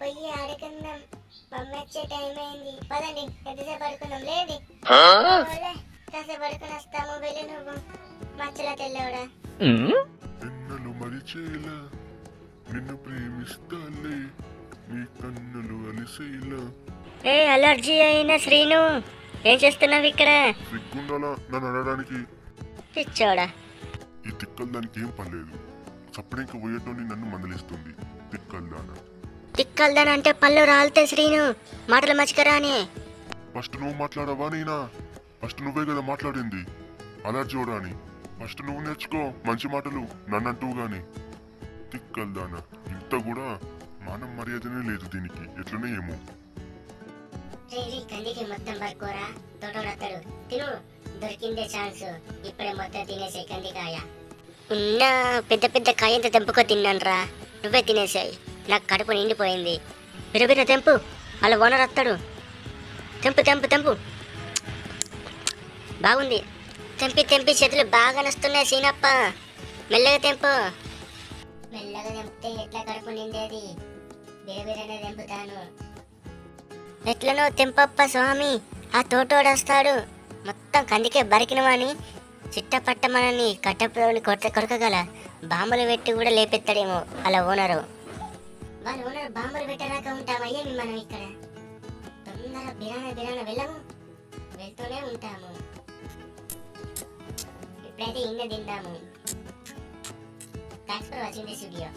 పోయి ఆడుకుందాం. మమ్మీ వచ్చే టైం అయింది. పదండి, ఎంతసేపు పడుకుందాం. లేండి, కాసేపు పడుకుని వస్తాము. వెళ్ళి నువ్వు మచ్చలా తెల్లవడా. ఎన్నలు మరిచేలా నిన్ను ప్రేమిస్తాలే, నీ కన్నులు అలిసేలా. ఏ అలర్జీ అయిన శ్రీను, ఏం చేస్తున్నావు ఇక్కడ? సిగ్గుండాలా నన్ను అనడానికి? పిచ్చోడా, ఈ తిక్కలు దానికి ఏం పర్లేదు. చప్పడింక పోయేటోని నన్ను మందలిస్తుంది. తిక్కల్దానా. తిక్కల్దాన్ అంటే పళ్ళు రాలితే శ్రీను, మాటలు మర్చికరా అని. ఫస్ట్ నువ్వు మాట్లాడవా నేనా? ఫస్ట్ నువ్వే కదా మాట్లాడింది అలర్జోడా అని. ఫస్ట్ నువ్వు నేర్చుకో మంచి మాటలు నన్నంటూ గాని. తిక్కల్దానా, ఇంత కూడా మానం మర్యాదనే లేదు దీనికి. ఎట్లనే ఏమో. కందికి మొత్తం పడుకోరా, తోటోడతాడు. తిను, దొరికిందే ఛాన్స్. ఇప్పుడే మొత్తం తినేసే కందికాయ. ఉన్న పెద్ద పెద్ద కాయంత తెంపుకో తిన్నానురా. నువ్వే తినేసాయి, నాకు కడుపు నిండిపోయింది. బిరబిర తెంపు, అలా ఓనర్ వస్తాడు. తెంపు తెంపు తెంపు. బాగుంది. తెంపి తెంపి చేతులు బాగా నస్తున్నాయి సీనప్ప. మెల్లగా తెంపు. మెల్లగా తెంపితే ఎట్లా కడుపు నిండేది? బిరబిరనే తెంపుతాను. ఎట్లనో తెంపప్ప స్వామి, ఆ తోటోడొస్తాడు. మొత్తం కందికే బరికినవాని చిట్టపట్టమనని కట్టపులోని కొరకగల బాంబులు పెట్టి కూడా లేపెత్తాడేమో అలా ఓనరు. వాళ్ళ ఓనరు బాంబులు పెట్టరాక ఉంటామయ్యే మనం ఇక్కడ. తొందర బిరాన వెళ్ళము, వెళ్తూనే ఉంటాము. ఇప్పుడైతే ఇన్న తిందాము. Thanks for watching this video.